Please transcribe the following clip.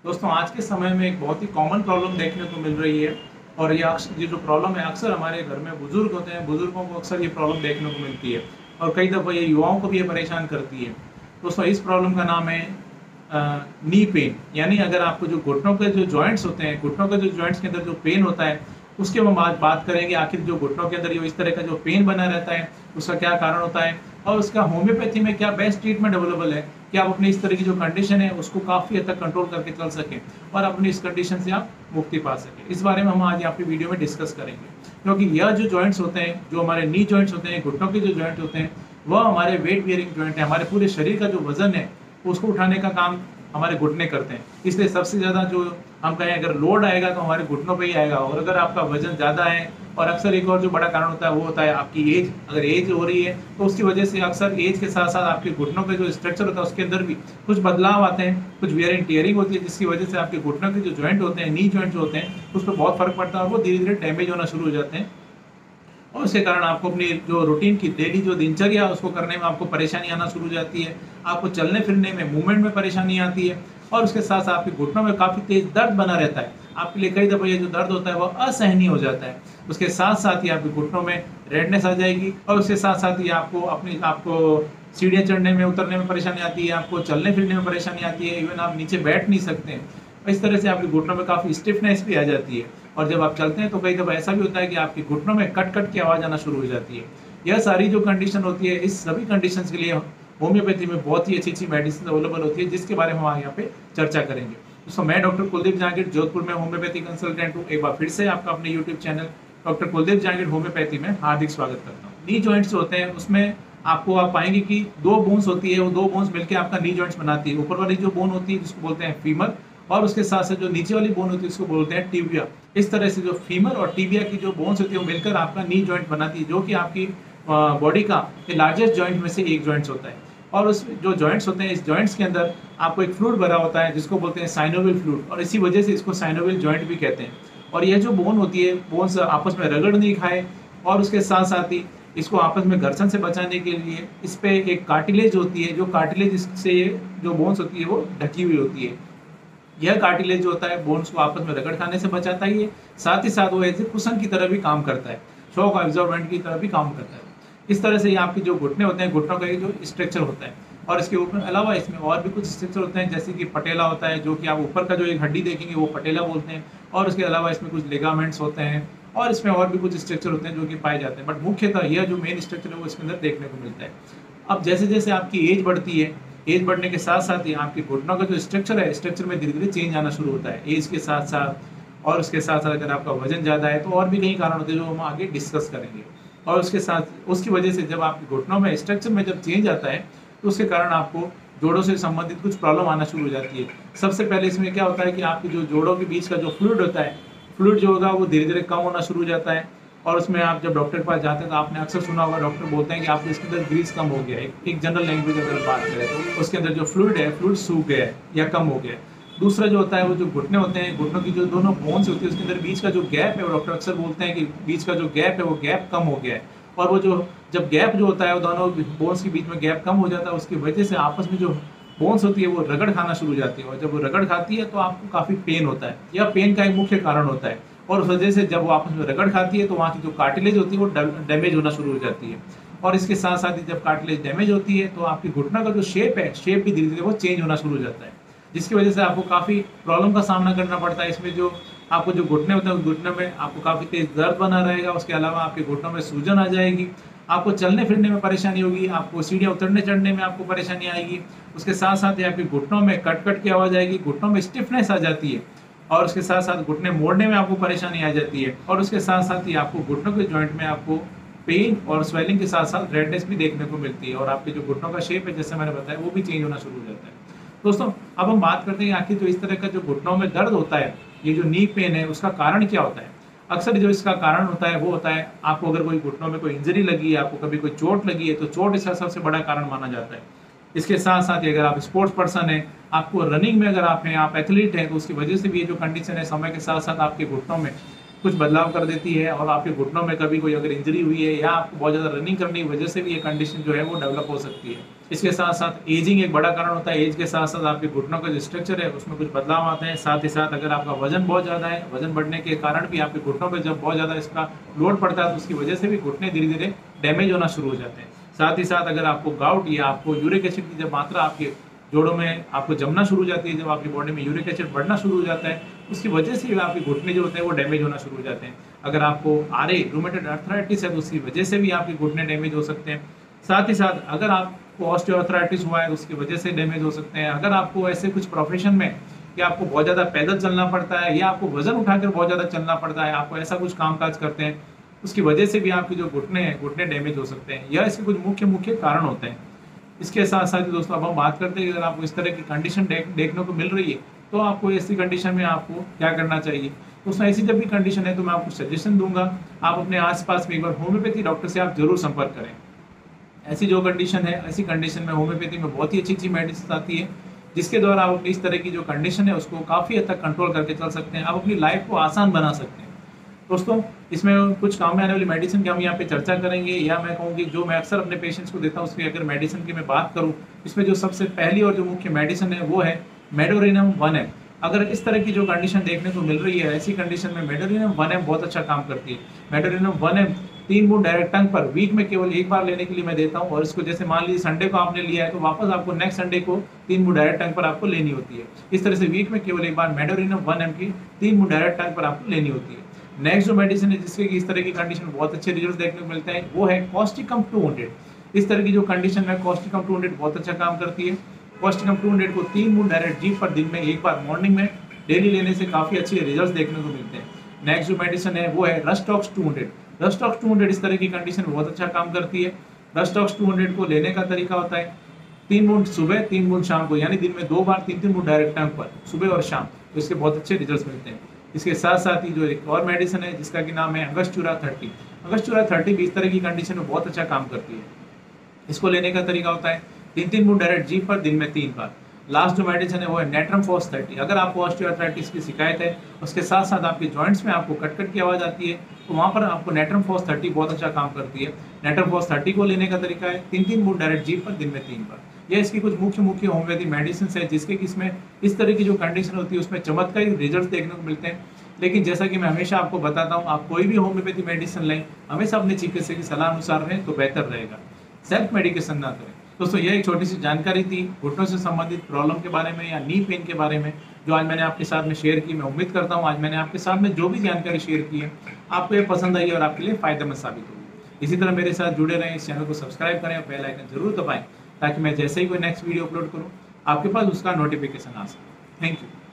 दोस्तों आज के समय में एक बहुत ही कॉमन प्रॉब्लम देखने को मिल रही है और ये जो प्रॉब्लम है अक्सर हमारे घर में बुजुर्ग होते हैं, बुजुर्गों को अक्सर ये प्रॉब्लम देखने को मिलती है और कई दफ़ा ये युवाओं को भी ये परेशान करती है। दोस्तों इस प्रॉब्लम का नाम है नी पेन। यानी अगर आपको जो घुटनों के जो जॉइंट्स होते हैं, घुटनों के जो जॉइंट्स के अंदर जो पेन होता है उसके हम आज बात करेंगे। आखिर जो घुटनों के अंदर जो इस तरह का जो पेन बना रहता है उसका क्या कारण होता है और उसका होम्योपैथी में क्या बेस्ट ट्रीटमेंट अवेलेबल है कि आप अपनी इस तरह की जो कंडीशन है उसको काफ़ी हद तक कंट्रोल करके चल सकें और अपनी इस कंडीशन से आप मुक्ति पा सकें। इस बारे में हम आज यहाँ पे वीडियो में डिस्कस करेंगे, क्योंकि यह जो जॉइंट्स होते हैं, जो हमारे नी जॉइंट्स होते हैं, घुटनों के जो जॉइंट होते हैं, वह हमारे वेट बियरिंग जॉइंट है। हमारे पूरे शरीर का जो वजन है उसको उठाने का काम हमारे घुटने करते हैं। इसलिए सबसे ज़्यादा जो हम कहें अगर लोड आएगा तो हमारे घुटनों पे ही आएगा। और अगर आपका वजन ज़्यादा है, और अक्सर एक और जो बड़ा कारण होता है वो होता है आपकी एज। अगर एज हो रही है तो उसकी वजह से अक्सर एज के साथ साथ आपके घुटनों के जो स्ट्रक्चर होता है उसके अंदर भी कुछ बदलाव आते हैं, कुछ वियर एंड टियरिंग होती है, जिसकी वजह से आपके घुटनों के जो जॉइंट होते हैं, नी जॉइंट जो होते हैं, उस पर बहुत फर्क पड़ता है और वो धीरे धीरे डैमेज होना शुरू हो जाते हैं। और उसके कारण आपको अपनी जो रूटीन की डेली जो दिनचर्या उसको करने में आपको परेशानी आना शुरू हो जाती है। आपको चलने फिरने में, मूवमेंट में परेशानी आती है और उसके साथ साथ आपके घुटनों में काफ़ी तेज दर्द बना रहता है। आपके लिए कई दफ़ा ये जो दर्द होता है वो असहनीय हो जाता है। उसके साथ साथ ही आपके घुटनों में रेडनेस आ जाएगी और उसके साथ साथ ही आपको सीढ़ियाँ चढ़ने में, उतरने में परेशानी आती है, आपको चलने फिरने में परेशानी आती है, इवन आप नीचे बैठ नहीं सकते हैं। इस तरह से आपके घुटनों में काफ़ी स्टिफनेस भी आ जाती है और जब आप चलते हैं तो कई दफ़ा ऐसा भी होता है कि आपके घुटनों में कट कट की आवाज़ आना शुरू हो जाती है। यह सारी जो कंडीशन होती है, इस सभी कंडीशंस के लिए होम्योपैथी में बहुत ही अच्छी अच्छी मेडिसिन अवेलेबल होती है, जिसके बारे में हम यहाँ पे चर्चा करेंगे। दोस्तों मैं डॉक्टर कुलदीप जहांगीर जोधपुर में होम्योपैथी कंसल्टेंट हूँ। एक बार फिर से आपका अपने YouTube channel doctor Kuldeep Jahangir homeopathy में हार्दिक स्वागत करता हूँ। नी जॉइंट्स होते हैं उसमें आप पाएंगे कि दो बोन्स होती है, वो दो बोन्स मिलकर आपका नी जॉइंट्स बनाती है। ऊपर वाली जो बोन होती है जिसको बोलते हैं फीमर, और उसके साथ साथ जो नीचे वाली बोन होती है उसको बोलते हैं टिबिया। इस तरह से जो फीमर और टिबिया की जो बोन्स होती है वो मिलकर आपका नी जॉइंट बनाती है, जो कि आपकी बॉडी का लार्जेस्ट जॉइंट में से एक जॉइंट्स होता है। और उस जो जॉइंट्स होते हैं, इस जॉइंट्स के अंदर आपको एक फ्लूइड भरा होता है जिसको बोलते हैं साइनोवियल फ्लूइड, और इसी वजह से इसको साइनोवियल जॉइंट भी कहते हैं। और ये जो बोन होती है, बोन्स आपस में रगड़ नहीं खाए और उसके साथ साथ ही इसको आपस में घर्षण से बचाने के लिए इस पे एक कार्टिलेज होती है, जो कार्टिलेज से जो बोन्स होती है वो ढकी हुई होती है। यह कार्टिलेज जो होता है बोन्स को आपस में रगड़ खाने से बचाता ही है, साथ ही साथ वो ऐसे कुशन की तरह भी काम करता है, शॉक एब्जॉर्बेंट की तरह भी काम करता है। इस तरह से ये आपके जो घुटने होते हैं, घुटनों का जो स्ट्रक्चर होता है, और इसके ऊपर अलावा इसमें और भी कुछ स्ट्रक्चर होते हैं, जैसे कि पटेला होता है, जो कि आप ऊपर का जो एक हड्डी देखेंगे वो पटेला बोलते हैं। और उसके अलावा इसमें कुछ लिगामेंट्स होते हैं और इसमें और भी कुछ स्ट्रक्चर होते हैं जो कि पाए जाते हैं, बट मुख्यतः यह जो मेन स्ट्रक्चर है वो इसके अंदर देखने को मिलता है। अब जैसे जैसे आपकी एज बढ़ती है, एज बढ़ने के साथ साथ ही आपके घुटनों का जो स्ट्रक्चर है, स्ट्रक्चर में धीरे धीरे चेंज आना शुरू होता है एज के साथ साथ। और उसके साथ साथ अगर आपका वजन ज़्यादा है तो और भी कई कारण होते हैं जो हम आगे डिस्कस करेंगे। और उसके साथ उसकी वजह से जब आपके घुटनों में स्ट्रक्चर में जब चेंज आता है तो उसके कारण आपको जोड़ों से संबंधित कुछ प्रॉब्लम आना शुरू हो जाती है। सबसे पहले इसमें क्या होता है कि आपके जो जोड़ों के बीच का जो फ्लूइड होता है, फ्लूइड जो होगा वो धीरे धीरे कम होना शुरू हो जाता है। और उसमें आप जब डॉक्टर के पास जाते हैं तो आपने अक्सर सुना होगा, डॉक्टर बोलते हैं कि आपको इसके अंदर ग्रीस कम हो गया है। एक जनरल लैंग्वेज अगर बात करें तो उसके अंदर जो फ्लूइड है, फ्लूइड सूख गया है या कम हो गया है। दूसरा जो होता है वो जो घुटने होते हैं, घुटनों की जो दोनों बोन्स होती है उसके अंदर बीच का जो गैप है, वो डॉक्टर अक्सर बोलते हैं कि बीच का जो गैप है वो गैप कम हो गया है। और वो जो जब गैप जो होता है वो दोनों बोन्स के बीच में गैप कम हो जाता है, उसकी वजह से आपस में जो बोन्स होती है वो रगड़ खाना शुरू हो जाती है, और जब वो रगड़ खाती है तो आपको काफ़ी पेन होता है। यह पेन का एक मुख्य कारण होता है। और उस वजह से जब वो आपस में रगड़ खाती है तो वहाँ की जो कार्टिलेज होती है वो डैमेज होना शुरू हो जाती है। और इसके साथ साथ ही जब कार्टिलेज डैमेज होती है तो आपकी घुटना का जो शेप है, शेप भी धीरे धीरे वो चेंज होना शुरू हो जाता है, जिसकी वजह से आपको काफ़ी प्रॉब्लम का सामना करना पड़ता है। इसमें जो आपको जो घुटने होते हैं उस घुटने में आपको काफ़ी तेज दर्द बना रहेगा। उसके अलावा आपके घुटनों में सूजन आ जाएगी, आपको चलने फिरने में परेशानी होगी, आपको सीढ़ियाँ उतरने चढ़ने में आपको परेशानी आएगी। उसके साथ साथ ही आपके घुटनों में कट कट की आवाज़ आएगी, घुटनों में स्टिफनेस आ जाती है, और उसके साथ साथ घुटने मोड़ने में आपको परेशानी आ जाती है। और उसके साथ साथ ही आपको घुटनों के जॉइंट में आपको पेन और स्वेलिंग के साथ साथ रेडनेस भी देखने को मिलती है, और आपके जो घुटनों का शेप है, जैसे मैंने बताया, वो भी चेंज होना शुरू हो जाता है। दोस्तों अब हम बात करते हैं आखिर जो इस तरह का जो घुटनों में दर्द होता है, ये जो नी पेन है, उसका कारण क्या होता है। अक्सर जो इसका कारण होता है वो होता है, आपको अगर कोई घुटनों में कोई इंजरी लगी है, आपको कभी कोई चोट लगी है, तो चोट इसका सबसे बड़ा कारण माना जाता है। इसके साथ साथ ही अगर आप स्पोर्ट्स पर्सन हैं, आपको रनिंग में अगर आप हैं, आप एथलीट हैं, तो उसकी वजह से भी ये जो कंडीशन है, समय के साथ साथ आपके घुटनों में कुछ बदलाव कर देती है और आपके घुटनों में कभी कोई अगर इंजरी हुई है या आपको बहुत ज़्यादा रनिंग करने की वजह से भी ये कंडीशन जो है वो डेवलप हो सकती है। इसके साथ साथ एजिंग एक बड़ा कारण होता है। एज के साथ साथ आपके घुटनों का जो स्ट्रक्चर है उसमें कुछ बदलाव आते हैं। साथ ही साथ अगर आपका वजन बहुत ज़्यादा है, वजन बढ़ने के कारण भी आपके घुटनों पर जब बहुत ज़्यादा इसका लोड पड़ता है तो उसकी वजह से भी घुटने धीरे धीरे डैमेज होना शुरू हो जाते हैं। साथ ही साथ अगर आपको गाउट या आपको यूरिक एसिड की जब मात्रा आपके जोड़ों में आपको जमना शुरू हो जाती है, जब आपकी बॉडी में यूरिक एसिड बढ़ना शुरू हो जाता है, उसकी वजह से भी आपके घुटने जो होते हैं वो डैमेज होना शुरू हो जाते हैं। अगर आपको आरए रूमेटॉइड आर्थराइटिस है तो उसकी वजह से भी आपके घुटने डैमेज हो सकते हैं। साथ ही साथ अगर आपको ऑस्टियोआर्थराइटिस हुआ है तो उसकी वजह से डैमेज हो सकते हैं। अगर आपको ऐसे कुछ प्रोफेशन में कि आपको बहुत ज़्यादा पैदल चलना पड़ता है या आपको वजन उठाकर बहुत ज़्यादा चलना पड़ता है, आपको ऐसा कुछ कामकाज करते हैं, उसकी वजह से भी आपके जो घुटने हैं घुटने डैमेज हो सकते हैं। यह इसके कुछ मुख्य मुख्य कारण होते हैं। इसके साथ साथ दोस्तों अब हम बात करते हैं कि अगर आपको इस तरह की कंडीशन देखने को मिल रही है तो आपको ऐसी कंडीशन में आपको क्या करना चाहिए। दोस्तों ऐसी जब भी कंडीशन है तो मैं आपको सजेशन दूंगा, आप अपने आसपास में एक बार होम्योपैथी डॉक्टर से आप जरूर संपर्क करें। ऐसी जो कंडीशन है, ऐसी कंडीशन में होम्योपैथी में बहुत ही अच्छी अच्छी मेडिसिन आती है जिसके द्वारा आप अपनी इस तरह की जो कंडीशन है उसको काफ़ी हद तक कंट्रोल करके चल सकते हैं। आप अपनी लाइफ को आसान बना सकते हैं। दोस्तों इसमें कुछ काम में आने वाली मेडिसिन की हम यहाँ पे चर्चा करेंगे, या मैं कहूँगी जो मैं अक्सर अपने पेशेंट्स को देता हूँ उसकी अगर मेडिसिन की मैं बात करूँ, इसमें जो सबसे पहली और जो मुख्य मेडिसिन है वो है मेडोरिनम 1M। अगर इस तरह की जो कंडीशन देखने को मिल रही है, ऐसी कंडीशन में मेडोरिनम 1M बहुत अच्छा काम करती है। मेडोरिनम 1M 3 बूंद डायरेक्ट टंग पर वीक में केवल एक बार लेने के लिए मैं देता हूँ, और इसको जैसे मान लीजिए संडे को आपने लिया है तो वापस आपको नेक्स्ट संडे को 3 बूंद डायरेक्ट टंग पर आपको लेनी होती है। इस तरह से वीक में केवल एक बार मेडोरिनम 1M की 3 बूंद डायरेक्ट टंग पर आपको लेनी होती है। नेक्स्ट जो मेडिसिन है जिसके इस तरह की कंडीशन बहुत अच्छे रिजल्ट देखने को मिलते हैं वो है कॉस्टिकम 200। इस तरह की जो कंडीशन है कॉस्टिकम 200 बहुत अच्छा काम करती है। कॉस्टिकम 200 को 3 बूंद डायरेक्ट जीभ पर दिन में एक बार मॉर्निंग में डेली लेने से काफ़ी अच्छे रिजल्ट देखने को मिलते हैं। नेक्स्ट जो मेडिसिन है वो है रस्टॉक्स 200। रस्टॉक्स 200 इस तरह की कंडीशन में बहुत अच्छा काम करती है। रस्टॉक्स 200 को लेने का तरीका होता है 3 बूंद सुबह 3 बूंद शाम को, यानी दिन में 2 बार 3-3 बूंद डायरेक्ट टंग पर सुबह और शाम, तो इसके बहुत अच्छे रिजल्ट मिलते हैं। इसके साथ साथ ही जो एक और मेडिसिन है जिसका कि नाम है अंगस्टुरा 30। अंगस्टुरा 30 भी इस तरह की कंडीशन में बहुत अच्छा काम करती है। इसको लेने का तरीका होता है 3-3 बूंद डायरेक्ट जीभ पर दिन में 3 बार। लास्ट जो मेडिसिन है वो है नेट्रम फॉस 30। अगर आपको ऑस्टियोआर्थराइटिस की शिकायत है, उसके साथ साथ आपके जॉइंट्स में आपको कट की आवाज़ आती है, तो वहाँ पर आपको नेट्रम फॉस 30 बहुत अच्छा काम करती है। नेट्रम फॉस 30 को लेने का तरीका है 3-3 बूंद डायरेक्ट जीभ पर दिन में 3 बार। यह इसकी कुछ मुख्य मुख्य होम्योपैथी मेडिसिन है जिसके कि इसमें इस तरह की जो कंडीशन होती है उसमें चमत्कारी रिजल्ट देखने को मिलते हैं। लेकिन जैसा कि मैं हमेशा आपको बताता हूँ, आप कोई भी होम्योपैथी मेडिसिन लें, हमेशा अपने चिकित्सक की सलाह अनुसार रहें तो बेहतर रहेगा। सेल्फ मेडिकेशन ना करें। दोस्तों ये एक छोटी सी जानकारी थी घुटनों से संबंधित प्रॉब्लम के बारे में या नी पेन के बारे में, जो आज मैंने आपके साथ में शेयर की। मैं उम्मीद करता हूँ आज मैंने आपके साथ में जो भी जानकारी शेयर की है आपको ये पसंद आई और आपके लिए फायदेमंद साबित होगी। इसी तरह मेरे साथ जुड़े रहें, इस चैनल को सब्सक्राइब करें और बेल आइकन जरूर दबाएं ताकि मैं जैसे ही कोई नेक्स्ट वीडियो अपलोड करूँ आपके पास उसका नोटिफिकेशन आ सके। Thank you.